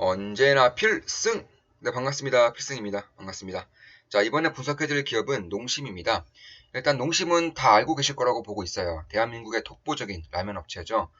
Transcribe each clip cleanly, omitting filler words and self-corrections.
언제나 필승! 네, 반갑습니다. 필승입니다. 반갑습니다. 자, 이번에 분석해드릴 기업은 농심입니다. 일단 농심은 다 알고 계실 거라고 보고 있어요. 대한민국의 독보적인 라면 업체죠.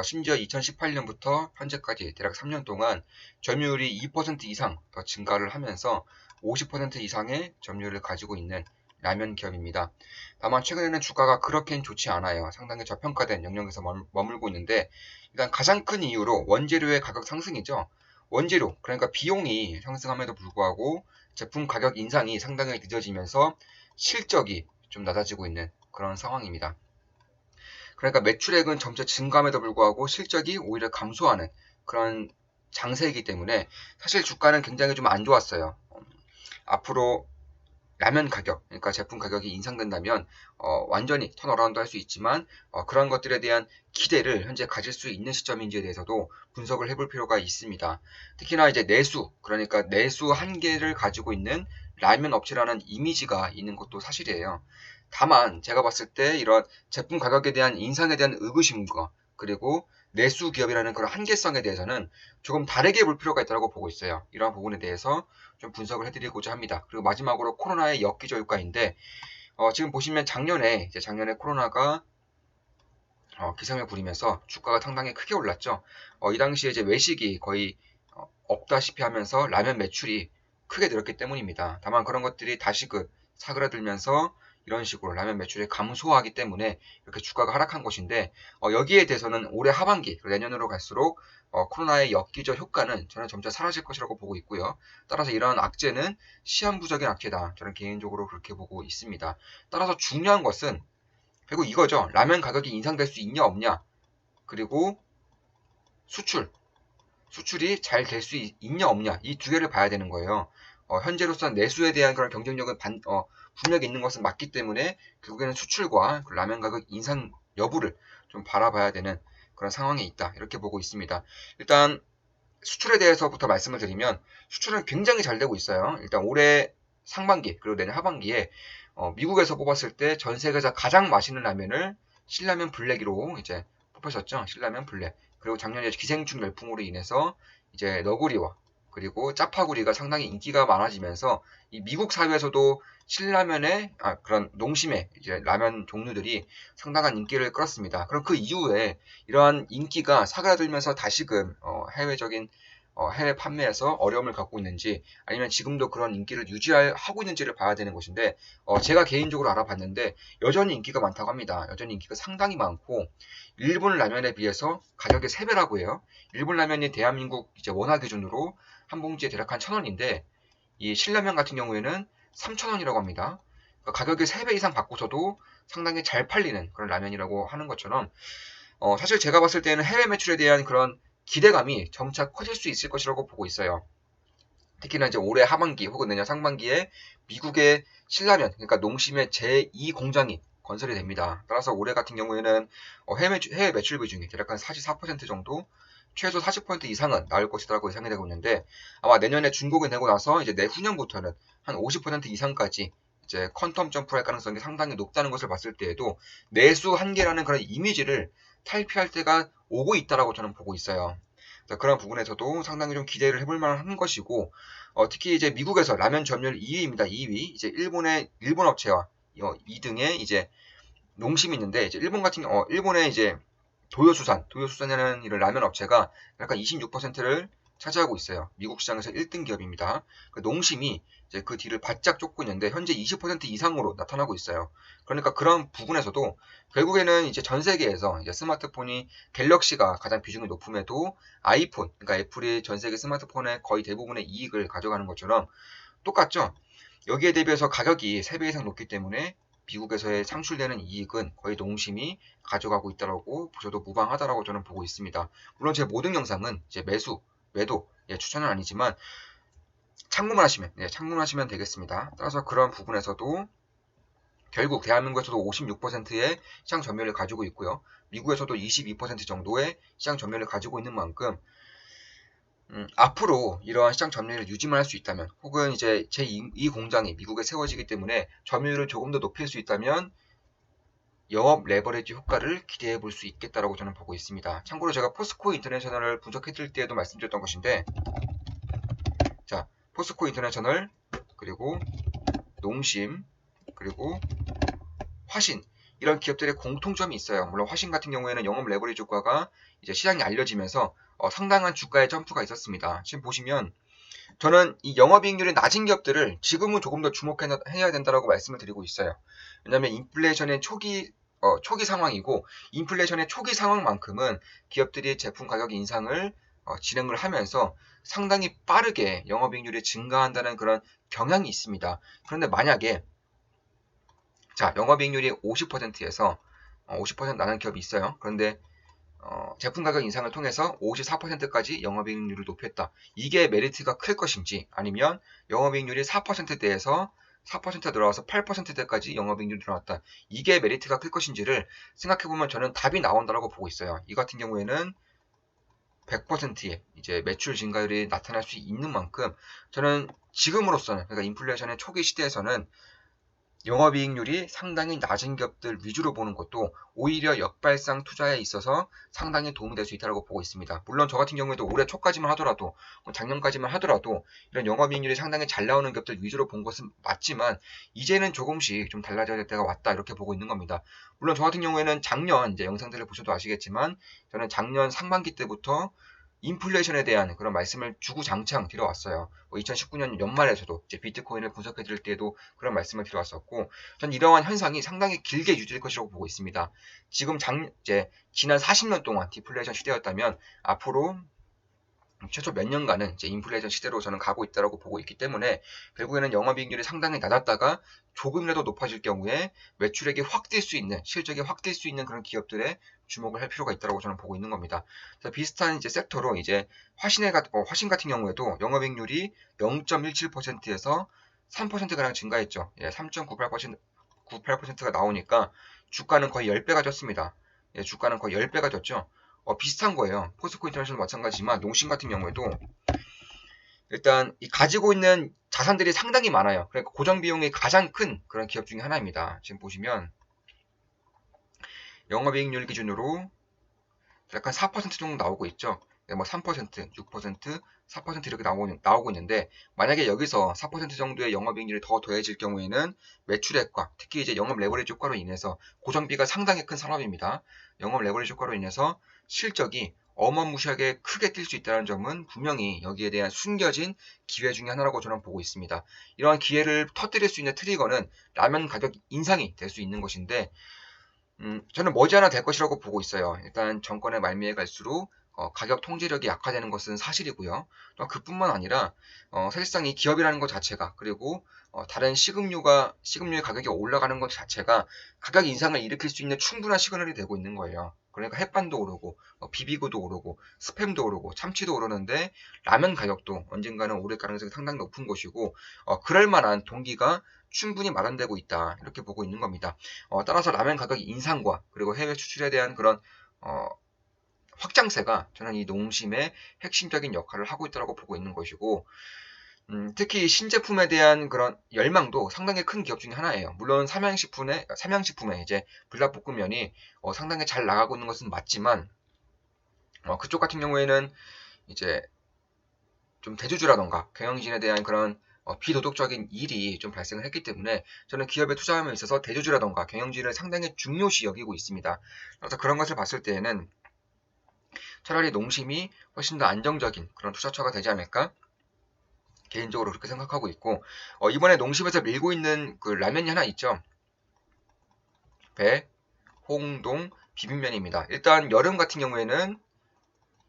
심지어 2018년부터 현재까지 대략 3년 동안 점유율이 2% 이상 더 증가를 하면서 50% 이상의 점유율을 가지고 있는 라면 기업입니다. 다만 최근에는 주가가 그렇게는 좋지 않아요. 상당히 저평가된 영역에서 머물고 있는데, 일단 가장 큰 이유로 원재료의 가격 상승이죠. 원재료, 그러니까 비용이 상승함에도 불구하고 제품 가격 인상이 상당히 늦어지면서 실적이 좀 낮아지고 있는 그런 상황입니다. 그러니까 매출액은 점차 증가함에도 불구하고 실적이 오히려 감소하는 그런 장세이기 때문에 사실 주가는 굉장히 좀 안 좋았어요. 앞으로 라면 가격, 그러니까 제품 가격이 인상된다면 완전히 턴어라운드 할 수 있지만 그런 것들에 대한 기대를 현재 가질 수 있는 시점인지에 대해서도 분석을 해볼 필요가 있습니다. 특히나 이제 내수, 그러니까 내수 한계를 가지고 있는 라면 업체라는 이미지가 있는 것도 사실이에요. 다만 제가 봤을 때 이런 제품 가격에 대한 인상에 대한 의구심과 그리고 내수 기업이라는 그런 한계성에 대해서는 조금 다르게 볼 필요가 있다고 보고 있어요. 이러한 부분에 대해서 좀 분석을 해드리고자 합니다. 그리고 마지막으로 코로나의 역기저 효과인데 지금 보시면 작년에 코로나가 기승을 부리면서 주가가 상당히 크게 올랐죠. 이 당시에 이제 외식이 거의 없다시피 하면서 라면 매출이 크게 늘었기 때문입니다. 다만 그런 것들이 다시금 사그라들면서 이런 식으로 라면 매출이 감소하기 때문에 이렇게 주가가 하락한 것인데 여기에 대해서는 올해 하반기 내년으로 갈수록 코로나의 역기저 효과는 저는 점차 사라질 것이라고 보고 있고요. 따라서 이러한 악재는 시한부적인 악재다. 저는 개인적으로 그렇게 보고 있습니다. 따라서 중요한 것은 그리고 이거죠. 라면 가격이 인상될 수 있냐 없냐. 그리고 수출이 잘 될 수 있냐 없냐. 이 두 개를 봐야 되는 거예요. 현재로서 내수에 대한 그런 경쟁력은 분명히 있는 것은 맞기 때문에 결국에는 수출과 그 라면 가격 인상 여부를 좀 바라봐야 되는 그런 상황에 있다. 이렇게 보고 있습니다. 일단 수출에 대해서부터 말씀을 드리면 수출은 굉장히 잘 되고 있어요. 일단 올해 상반기 그리고 내년 하반기에 미국에서 뽑았을 때 전 세계에서 가장 맛있는 라면을 신라면 블랙으로 이제 뽑혔었죠. 신라면 블랙. 그리고 작년에 기생충 열풍으로 인해서 이제 너구리와 그리고 짜파구리가 상당히 인기가 많아지면서 이 미국 사회에서도 신라면의 그런 농심의 이제 라면 종류들이 상당한 인기를 끌었습니다. 그럼 그 이후에 이러한 인기가 사그라들면서 다시금 해외적인 해외 판매에서 어려움을 갖고 있는지 아니면 지금도 그런 인기를 유지하고 있는지를 봐야 되는 것인데 제가 개인적으로 알아봤는데 여전히 인기가 많다고 합니다. 여전히 인기가 상당히 많고 일본 라면에 비해서 가격이 3배라고 해요. 일본 라면이 대한민국 이제 원화 기준으로 한 봉지에 대략 한 1,000원인데 이 신라면 같은 경우에는 3,000원이라고 합니다. 그러니까 가격이 3배 이상 받고서도 상당히 잘 팔리는 그런 라면이라고 하는 것처럼 사실 제가 봤을 때는 해외 매출에 대한 그런 기대감이 점차 커질 수 있을 것이라고 보고 있어요. 특히나 이제 올해 하반기 혹은 내년 상반기에 미국의 신라면, 그러니까 농심의 제2 공장이 건설이 됩니다. 따라서 올해 같은 경우에는 해외 매출 비중이 대략 한 44% 정도, 최소 40% 이상은 나올 것이라고 예상이 되고 있는데 아마 내년에 준공이 되고 나서 이제 내후년부터는 한 50% 이상까지 이제 퀀텀 점프할 가능성이 상당히 높다는 것을 봤을 때에도 내수 한계라는 그런 이미지를 탈피할 때가 오고 있다라고 저는 보고 있어요. 그런 부분에서도 상당히 좀 기대를 해볼 만한 것이고 특히 이제 미국에서 라면 점유율 2위입니다. 2위 이제 일본 업체와 2등에 이제 농심이 있는데 이제 일본의 이제 도요수산이라는 이런 라면 업체가 약간 26%를 차지하고 있어요. 미국 시장에서 1등 기업입니다. 그 농심이 이제 그 뒤를 바짝 쫓고 있는데 현재 20% 이상으로 나타나고 있어요. 그러니까 그런 부분에서도 결국에는 이제 전 세계에서 이제 스마트폰이 갤럭시가 가장 비중이 높음에도 아이폰, 그러니까 애플이 전 세계 스마트폰의 거의 대부분의 이익을 가져가는 것처럼 똑같죠. 여기에 대비해서 가격이 3배 이상 높기 때문에 미국에서의 창출되는 이익은 거의 농심이 가져가고 있다고 보셔도 무방하다라고 저는 보고 있습니다. 물론 제 모든 영상은 이제 매도 추천은 아니지만 참고하시면 되겠습니다. 따라서 그런 부분에서도 결국 대한민국에서도 56%의 시장 점유율을 가지고 있고요. 미국에서도 22% 정도의 시장 점유율을 가지고 있는 만큼 앞으로 이러한 시장 점유율을 유지만 할 수 있다면 혹은 이제 제2 공장이 미국에 세워지기 때문에 점유율을 조금 더 높일 수 있다면 영업 레버리지 효과를 기대해 볼 수 있겠다라고 저는 보고 있습니다. 참고로 제가 포스코 인터내셔널을 분석해 드릴 때에도 말씀드렸던 것인데 자, 포스코 인터내셔널, 그리고 농심, 그리고 화신, 이런 기업들의 공통점이 있어요. 물론 화신 같은 경우에는 영업 레버리지 효과가 이제 시장에 알려지면서 상당한 주가의 점프가 있었습니다. 지금 보시면 저는 이 영업이익률이 낮은 기업들을 지금은 조금 더 주목해야 된다고 말씀을 드리고 있어요. 왜냐하면 인플레이션의 초기 상황이고, 인플레이션의 초기 상황만큼은 기업들이 제품 가격 인상을 진행을 하면서 상당히 빠르게 영업이익률이 증가한다는 그런 경향이 있습니다. 그런데 만약에 자, 영업이익률이 50%에서 50% 나는 기업이 있어요. 그런데 제품 가격 인상을 통해서 54%까지 영업이익률을 높였다. 이게 메리트가 클 것인지, 아니면 영업이익률이 4%대에서 4% 들어와서 8%대까지 영업이익률이 들어왔다. 이게 메리트가 클 것인지를 생각해보면 저는 답이 나온다고 보고 있어요. 이 같은 경우에는 100%의 이제 매출 증가율이 나타날 수 있는 만큼 저는 지금으로서는, 그러니까 인플레이션의 초기 시대에서는 영업이익률이 상당히 낮은 기업들 위주로 보는 것도 오히려 역발상 투자에 있어서 상당히 도움이 될 수 있다고 보고 있습니다. 물론 저 같은 경우에도 올해 초까지만 하더라도, 작년까지만 하더라도 이런 영업이익률이 상당히 잘 나오는 기업들 위주로 본 것은 맞지만, 이제는 조금씩 좀 달라져야 될 때가 왔다, 이렇게 보고 있는 겁니다. 물론 저 같은 경우에는 작년 이제 영상들을 보셔도 아시겠지만, 저는 작년 상반기 때부터 인플레이션에 대한 그런 말씀을 주구장창 드려왔어요. 2019년 연말에서도 이제 비트코인을 분석해 드릴 때에도 그런 말씀을 드려왔었고, 전 이러한 현상이 상당히 길게 유지될 것이라고 보고 있습니다. 지금 이제 지난 40년 동안 디플레이션 시대였다면, 앞으로 최소 몇 년간은 이제 인플레이션 시대로 저는 가고 있다고 보고 있기 때문에, 결국에는 영업이익률이 상당히 낮았다가 조금이라도 높아질 경우에 매출액이 확 뛸 수 있는, 실적이 확 뛸 수 있는 그런 기업들에 주목을 할 필요가 있다고 저는 보고 있는 겁니다. 비슷한 이제 섹터로 이제 화신 같은 경우에도 영업이익률이 0.17%에서 3%가량 증가했죠. 3.98%가 나오니까 주가는 거의 10배가 졌습니다. 주가는 거의 10배가 졌죠. 비슷한 거예요. 포스코 인터내셔널 마찬가지지만, 농심 같은 경우에도 일단 가지고 있는 자산들이 상당히 많아요. 그러니까 고정 비용이 가장 큰 그런 기업 중에 하나입니다. 지금 보시면 영업이익률 기준으로 약간 4% 정도 나오고 있죠. 3%, 6%, 4% 이렇게 나오고 있는데, 만약에 여기서 4% 정도의 영업이익률이 더 더해질 경우에는 매출액과 특히 이제 영업 레버리지 효과로 인해서, 고정비가 상당히 큰 산업입니다. 영업 레버리지 효과로 인해서 실적이 어마무시하게 크게 뛸 수 있다는 점은 분명히 여기에 대한 숨겨진 기회 중에 하나라고 저는 보고 있습니다. 이러한 기회를 터뜨릴 수 있는 트리거는 라면 가격 인상이 될 수 있는 것인데, 저는 머지않아 될 것이라고 보고 있어요. 일단 정권의 말미에 갈수록 가격 통제력이 약화되는 것은 사실이고요. 또 그뿐만 아니라 사실상 이 기업이라는 것 자체가, 그리고 다른 식음료의 가격이 올라가는 것 자체가 가격 인상을 일으킬 수 있는 충분한 시그널이 되고 있는 거예요. 그러니까 햇반도 오르고, 비비고도 오르고, 스팸도 오르고, 참치도 오르는데, 라면 가격도 언젠가는 오를 가능성이 상당히 높은 것이고, 그럴 만한 동기가 충분히 마련되고 있다, 이렇게 보고 있는 겁니다. 따라서 라면 가격 인상과, 그리고 해외 수출에 대한 그런 확장세가 저는 이 농심의 핵심적인 역할을 하고 있다고 보고 있는 것이고, 특히 신제품에 대한 그런 열망도 상당히 큰 기업 중에 하나예요. 물론 삼양식품의 이제 불닭볶음면이 상당히 잘 나가고 있는 것은 맞지만, 그쪽 같은 경우에는 이제 좀 대주주라던가 경영진에 대한 그런 비도덕적인 일이 좀 발생을 했기 때문에, 저는 기업에 투자함에 있어서 대주주라던가 경영진을 상당히 중요시 여기고 있습니다. 그래서 그런 것을 봤을 때에는 차라리 농심이 훨씬 더 안정적인 그런 투자처가 되지 않을까, 개인적으로 그렇게 생각하고 있고, 이번에 농심에서 밀고 있는 그 라면이 하나 있죠. 배홍동 비빔면입니다. 일단 여름 같은 경우에는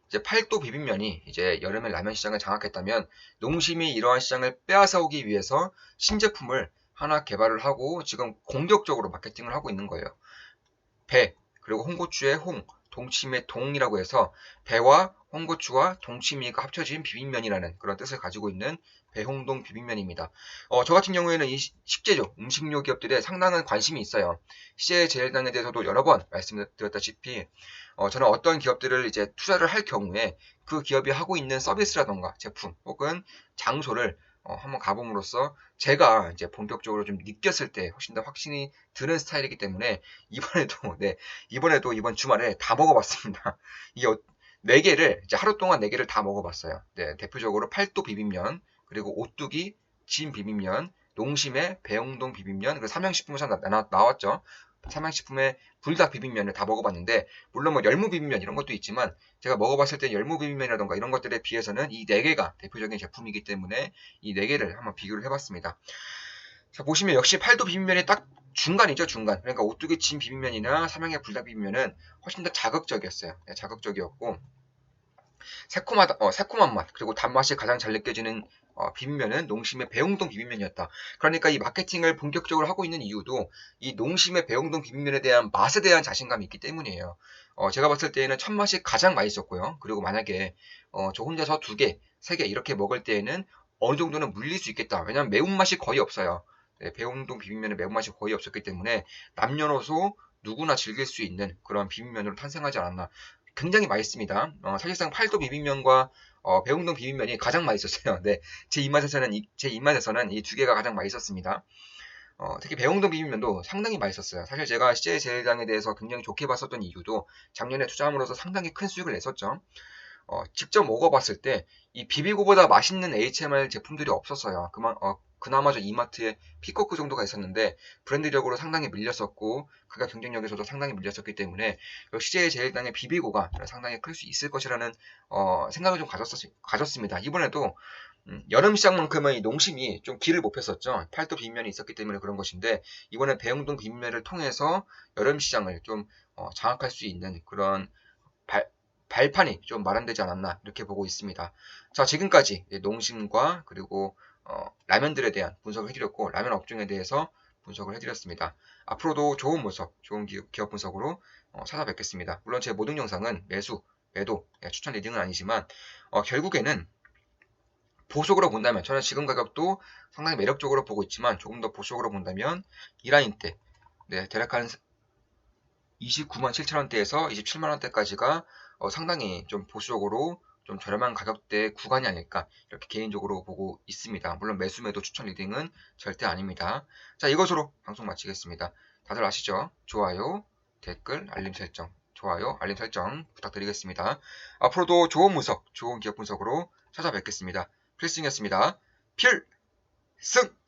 이제 팔도 비빔면이 이제 여름에 라면 시장을 장악했다면, 농심이 이러한 시장을 빼앗아오기 위해서 신제품을 하나 개발을 하고 지금 공격적으로 마케팅을 하고 있는 거예요. 배, 그리고 홍고추의 홍, 동치미의 동이라고 해서 배와 홍고추와 동치미가 합쳐진 비빔면이라는 그런 뜻을 가지고 있는 배홍동 비빔면입니다. 저 같은 경우에는 이 식재료, 음식료 기업들에 상당한 관심이 있어요. CJ제일당에 대해서도 여러 번 말씀드렸다시피, 저는 어떤 기업들을 이제 투자를 할 경우에 그 기업이 하고 있는 서비스라던가 제품 혹은 장소를 한번 가봄으로써 제가 이제 본격적으로 좀 느꼈을 때 훨씬 더 확신이 드는 스타일이기 때문에, 이번에도 이번 주말에 다 먹어봤습니다. 이게 4개를 이제 하루 동안 4개를 다 먹어봤어요. 네, 대표적으로 팔도 비빔면, 그리고 오뚜기, 진 비빔면, 농심의 배영동 비빔면, 그리고 삼양식품에서 나왔죠. 삼양식품의 불닭 비빔면을 다 먹어봤는데, 물론 뭐 열무 비빔면 이런 것도 있지만, 제가 먹어봤을 때 열무 비빔면이라던가 이런 것들에 비해서는 이 4개가 대표적인 제품이기 때문에 이 4개를 한번 비교를 해봤습니다. 자, 보시면 역시 팔도 비빔면이 딱 중간이죠, 중간. 그러니까 오뚜기 진 비빔면이나 삼양의 불닭 비빔면은 훨씬 더 자극적이었어요. 네, 자극적이었고, 새콤한 맛, 그리고 단맛이 가장 잘 느껴지는 비빔면은 농심의 배용동 비빔면이었다. 그러니까 이 마케팅을 본격적으로 하고 있는 이유도 이 농심의 배용동 비빔면에 대한 맛에 대한 자신감이 있기 때문이에요. 제가 봤을 때에는 첫 맛이 가장 맛있었고요. 그리고 만약에 저 혼자서 2개, 3개 이렇게 먹을 때에는 어느 정도는 물릴 수 있겠다. 왜냐하면 매운맛이 거의 없어요. 네, 배용동 비빔면은 매운맛이 거의 없었기 때문에 남녀노소 누구나 즐길 수 있는 그런 비빔면으로 탄생하지 않았나. 굉장히 맛있습니다. 사실상 팔도 비빔면과 배웅동 비빔면이 가장 맛있었어요. 네, 제 입맛에서는 이 2개가 가장 맛있었습니다. 특히 배웅동 비빔면도 상당히 맛있었어요. 사실 제가 CJ 제일장에 대해서 굉장히 좋게 봤었던 이유도 작년에 투자함으로써 상당히 큰 수익을 냈었죠. 직접 먹어봤을 때 이 비비고보다 맛있는 HMR 제품들이 없었어요. 그나마 저 이마트에 피코크 정도가 있었는데 브랜드력으로 상당히 밀렸었고 가격 경쟁력에서도 상당히 밀렸었기 때문에 CJ 제일당의 비비고가 상당히 클 수 있을 것이라는 생각을 좀 가졌습니다. 이번에도 여름 시장만큼은 이 농심이 좀 길을 못 폈었죠. 팔도 비빔면이 있었기 때문에 그런 것인데 이번에 배영동 비빔면을 통해서 여름 시장을 좀 장악할 수 있는 그런 발판이 좀 마련되지 않았나 이렇게 보고 있습니다. 자, 지금까지 농심과 그리고 라면들에 대한 분석을 해드렸고 라면 업종에 대해서 분석을 해드렸습니다. 앞으로도 좋은 분석, 좋은 기업 분석으로 찾아뵙겠습니다. 물론 제 모든 영상은 매수, 매도, 추천 리딩은 아니지만 결국에는 보수적으로 본다면 저는 지금 가격도 상당히 매력적으로 보고 있지만 조금 더 보수적으로 본다면 이 라인 때 대략 한 29만 7천원대에서 27만원대까지가 상당히 좀 보수적으로 좀 저렴한 가격대 구간이 아닐까 이렇게 개인적으로 보고 있습니다. 물론 매수 매도 추천 리딩은 절대 아닙니다. 자, 이것으로 방송 마치겠습니다. 다들 아시죠? 좋아요, 댓글, 알림 설정, 좋아요, 알림 설정 부탁드리겠습니다. 앞으로도 좋은 분석, 좋은 기업 분석으로 찾아뵙겠습니다. 필승이었습니다. 필승!